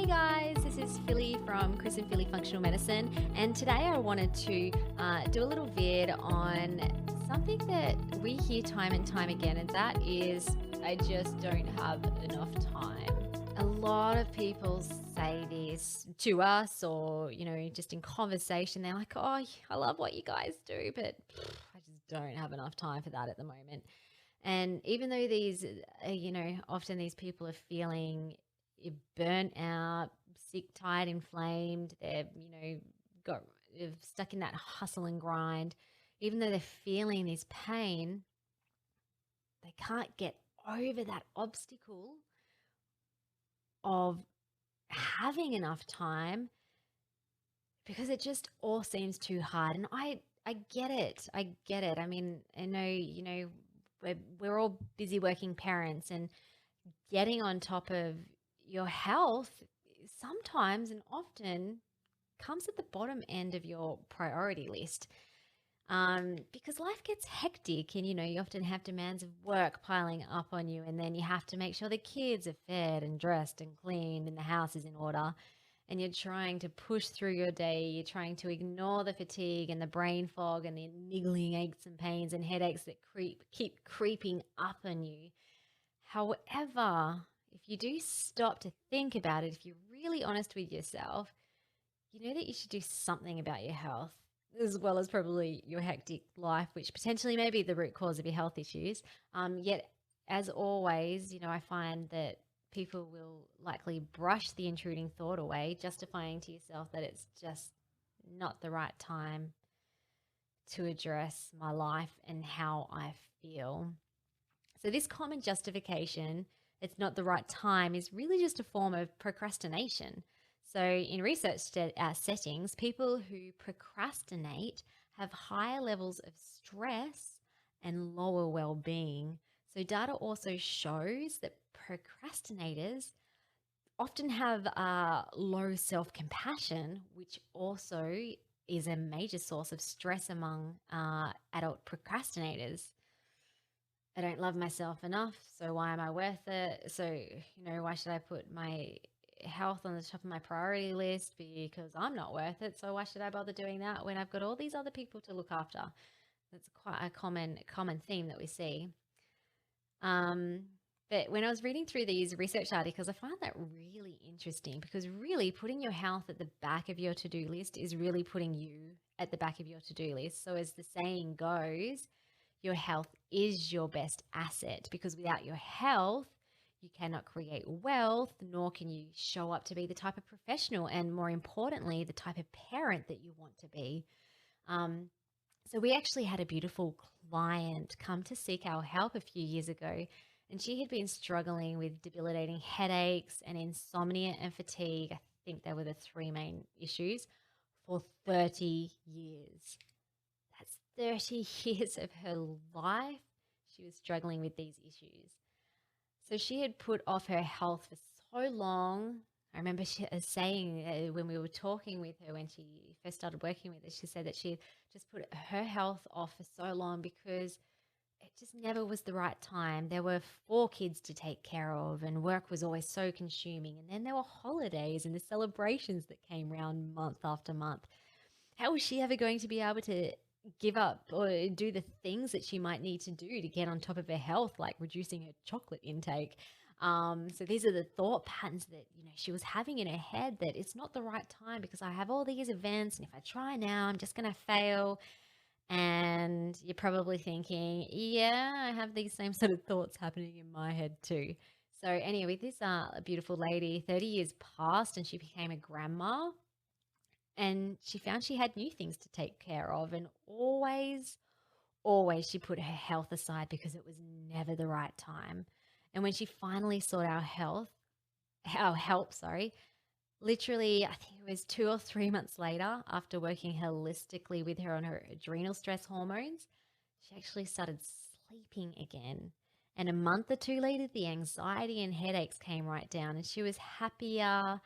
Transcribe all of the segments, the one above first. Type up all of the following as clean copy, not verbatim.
Guys, this is Philly from Chris and Philly Functional Medicine, and today I wanted to do a little vid on something that we hear time and time again, and that is I just don't have enough time. A lot of people say this to us, or just in conversation, they're like, "Oh, I love what you guys do, but I just don't have enough time for that at the moment." And even though these, often these people are feeling burnt out, sick, tired, inflamed, they're, got stuck in that hustle and grind, even though they're feeling this pain, they can't get over that obstacle of having enough time because it just all seems too hard. And I get it. I get it. I mean, I know, we're all busy working parents, and getting on top of your health sometimes and often comes at the bottom end of your priority list, because life gets hectic, and you often have demands of work piling up on you, and then you have to make sure the kids are fed and dressed and cleaned and the house is in order, and you're trying to push through your day. You're trying to ignore the fatigue and the brain fog and the niggling aches and pains and headaches that keep creeping up on you. However, if you do stop to think about it, if you're really honest with yourself, you know that you should do something about your health, as well as probably your hectic life, which potentially may be the root cause of your health issues. Yet, as always, I find that people will likely brush the intruding thought away, justifying to yourself that it's just not the right time to address my life and how I feel. So this common justification, it's not the right time, is really just a form of procrastination. So in research settings, people who procrastinate have higher levels of stress and lower well-being. So data also shows that procrastinators often have low self-compassion, which also is a major source of stress among adult procrastinators. I don't love myself enough, so why am I worth it? So, why should I put my health on the top of my priority list? Because I'm not worth it, so why should I bother doing that when I've got all these other people to look after? That's quite a common theme that we see. But when I was reading through these research articles, I find that really interesting, because really putting your health at the back of your to-do list is really putting you at the back of your to-do list. So as the saying goes, your health is your best asset, because without your health, you cannot create wealth, nor can you show up to be the type of professional and, more importantly, the type of parent that you want to be. So we actually had a beautiful client come to seek our help a few years ago, and she had been struggling with debilitating headaches and insomnia and fatigue. I think they were the three main issues for 30 years. That's 30 years of her life she was struggling with these issues. So she had put off her health for so long. I remember she saying when we were talking with her, when she first started working with us, she said that she just put her health off for so long because it just never was the right time. There were 4 kids to take care of, and work was always so consuming. And then there were holidays and the celebrations that came round month after month. How was she ever going to be able to give up or do the things that she might need to do to get on top of her health, like reducing her chocolate intake? So these are the thought patterns that she was having in her head, that it's not the right time because I have all these events, and if I try now, I'm just going to fail. And you're probably thinking, yeah, I have these same sort of thoughts happening in my head too. So anyway, this beautiful lady, 30 years passed, and she became a grandma. And she found she had new things to take care of, and always she put her health aside because it was never the right time. And when she finally sought our help, literally, I think it was 2 or 3 months later, after working holistically with her on her adrenal stress hormones, she actually started sleeping again. And a month or 2 later, the anxiety and headaches came right down, and she was happier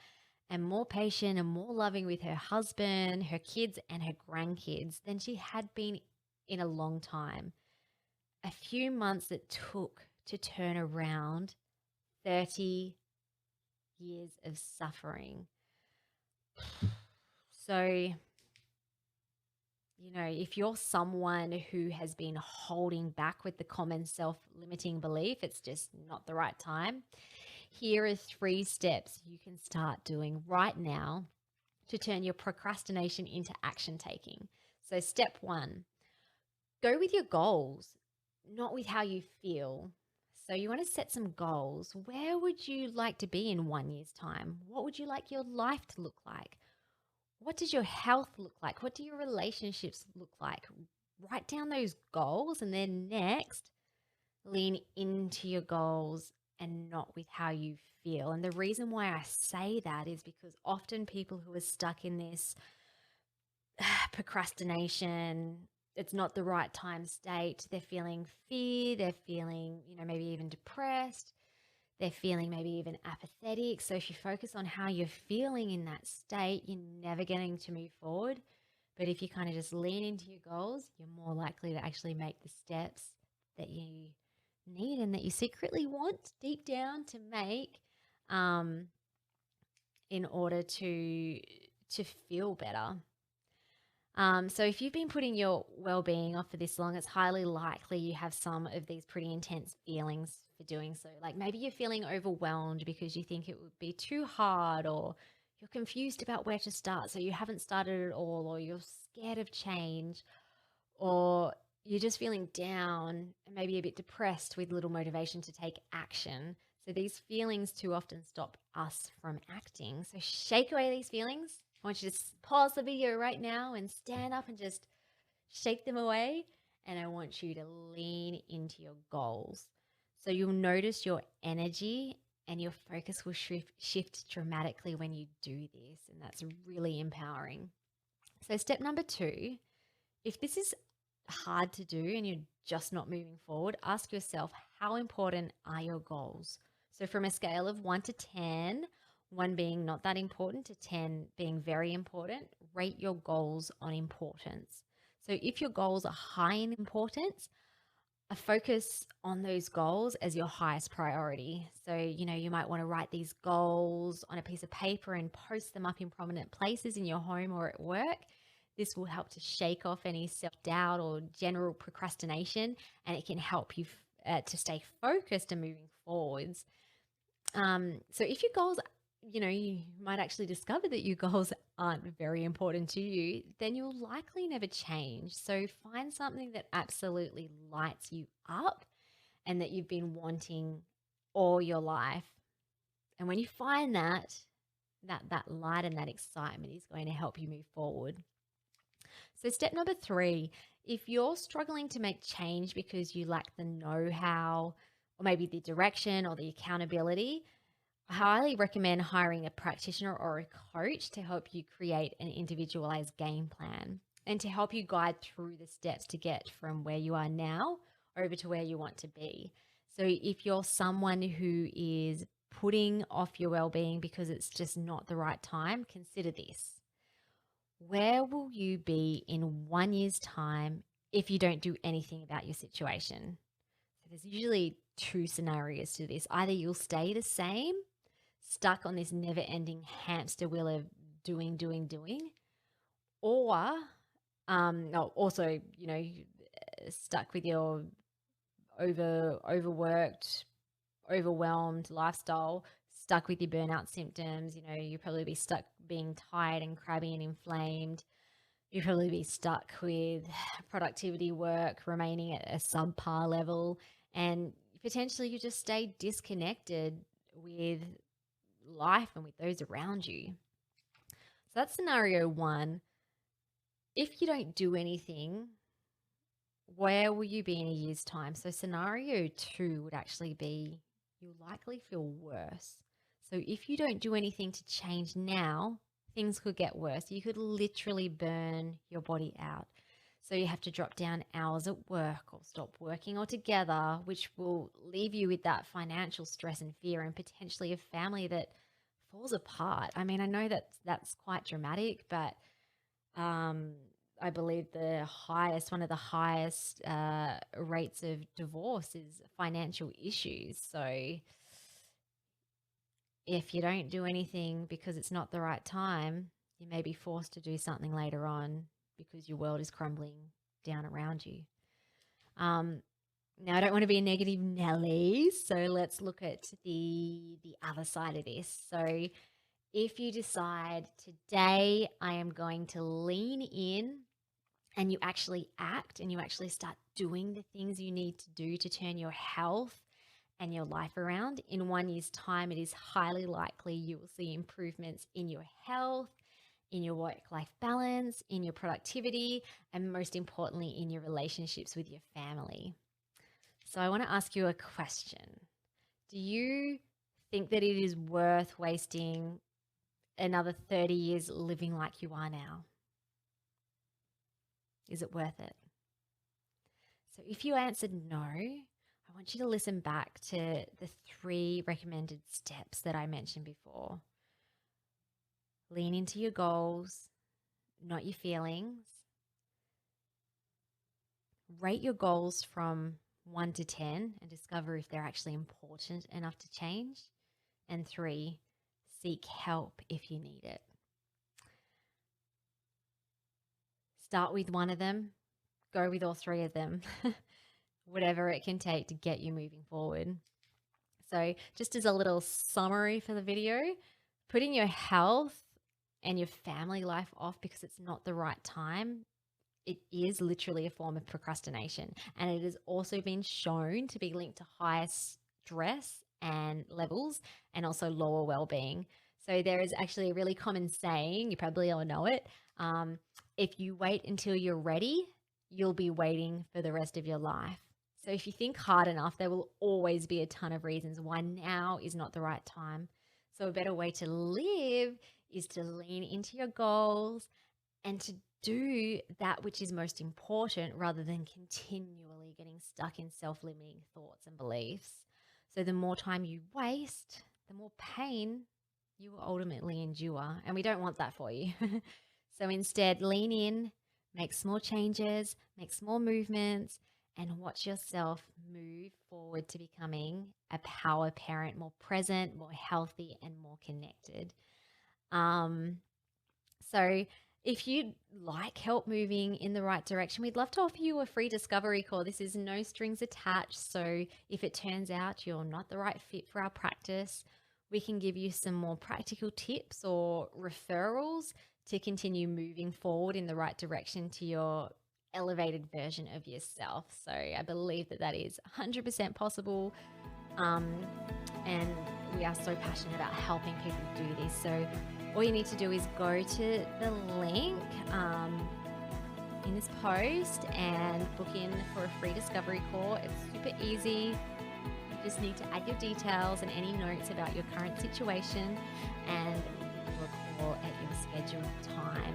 and more patient and more loving with her husband, her kids, and her grandkids than she had been in a long time. A few months it took to turn around 30 years of suffering. So, if you're someone who has been holding back with the common self-limiting belief, it's just not the right time. Here are 3 steps you can start doing right now to turn your procrastination into action taking. So, step 1, go with your goals, not with how you feel. So, you want to set some goals. Where would you like to be in 1 year's time? What would you like your life to look like? What does your health look like? What do your relationships look like? Write down those goals, and then next, lean into your goals and not with how you feel. And the reason why I say that is because often people who are stuck in this procrastination, it's not the right time state, they're feeling fear, they're feeling, maybe even depressed, they're feeling maybe even apathetic. So if you focus on how you're feeling in that state, you're never going to move forward. But if you kind of just lean into your goals, you're more likely to actually make the steps that you need and that you secretly want deep down to make, in order to feel better. So if you've been putting your well-being off for this long, it's highly likely you have some of these pretty intense feelings for doing so. Like maybe you're feeling overwhelmed because you think it would be too hard, or you're confused about where to start, so you haven't started at all, or you're scared of change, or you're just feeling down and maybe a bit depressed with little motivation to take action. So these feelings too often stop us from acting. So shake away these feelings. I want you to pause the video right now and stand up and just shake them away. And I want you to lean into your goals. So you'll notice your energy and your focus will shift dramatically when you do this. And that's really empowering. So step number 2, if this is hard to do and you're just not moving forward, ask yourself, how important are your goals? So from a scale of 1 to 10, 1 being not that important to 10 being very important, rate your goals on importance. So if your goals are high in importance, a focus on those goals as your highest priority. So, you might want to write these goals on a piece of paper and post them up in prominent places in your home or at work. This will help to shake off any self-doubt or general procrastination, and it can help you to stay focused and moving forwards. So if your goals, you might actually discover that your goals aren't very important to you, then you'll likely never change. So find something that absolutely lights you up and that you've been wanting all your life. And when you find that light and that excitement is going to help you move forward. So step number 3, if you're struggling to make change because you lack the know-how or maybe the direction or the accountability, I highly recommend hiring a practitioner or a coach to help you create an individualized game plan and to help you guide through the steps to get from where you are now over to where you want to be. So if you're someone who is putting off your well-being because it's just not the right time, consider this. Where will you be in 1 year's time if you don't do anything about your situation? So there's usually 2 scenarios to this. Either you'll stay the same, stuck on this never-ending hamster wheel of doing, or also, stuck with your overworked, overwhelmed lifestyle, stuck with your burnout symptoms. You'll probably be stuck being tired and crabby and inflamed. You'll probably be stuck with productivity work remaining at a subpar level, and potentially you just stay disconnected with life and with those around you. So that's scenario 1. If you don't do anything, where will you be in a year's time? So scenario 2 would actually be you'll likely feel worse. So if you don't do anything to change now, things could get worse. You could literally burn your body out. So you have to drop down hours at work or stop working altogether, which will leave you with that financial stress and fear and potentially a family that falls apart. I mean, I know that that's quite dramatic, but I believe one of the highest rates of divorce is financial issues. So if you don't do anything because it's not the right time, you may be forced to do something later on because your world is crumbling down around you. Now, I don't want to be a negative Nelly, so let's look at the other side of this. So if you decide today I am going to lean in, and you actually act and you actually start doing the things you need to do to turn your health and your life around, in 1 year's time, it is highly likely you will see improvements in your health, in your work-life balance, in your productivity, and most importantly, in your relationships with your family. So I want to ask you a question. Do you think that it is worth wasting another 30 years living like you are now? Is it worth it? So if you answered no, I want you to listen back to the 3 recommended steps that I mentioned before. Lean into your goals, not your feelings. Rate your goals from 1 to 10 and discover if they're actually important enough to change. And 3, seek help if you need it. Start with one of them, go with all 3 of them, whatever it can take to get you moving forward. So just as a little summary for the video, putting your health and your family life off because it's not the right time, it is literally a form of procrastination. And it has also been shown to be linked to higher stress and levels and also lower well-being. So there is actually a really common saying, you probably all know it. If you wait until you're ready, you'll be waiting for the rest of your life. So if you think hard enough, there will always be a ton of reasons why now is not the right time. So a better way to live is to lean into your goals and to do that which is most important rather than continually getting stuck in self-limiting thoughts and beliefs. So the more time you waste, the more pain you will ultimately endure. And we don't want that for you. So instead, lean in, make small changes, make small movements, and watch yourself move forward to becoming a power parent, more present, more healthy, and more connected. So if you'd like help moving in the right direction, we'd love to offer you a free discovery call. This is no strings attached. So if it turns out you're not the right fit for our practice, we can give you some more practical tips or referrals to continue moving forward in the right direction to your elevated version of yourself. So I believe that that is 100% possible. And we are so passionate about helping people do this. So all you need to do is go to the link in this post and book in for a free discovery call. It's super easy. You just need to add your details and any notes about your current situation, and we'll call at your scheduled time.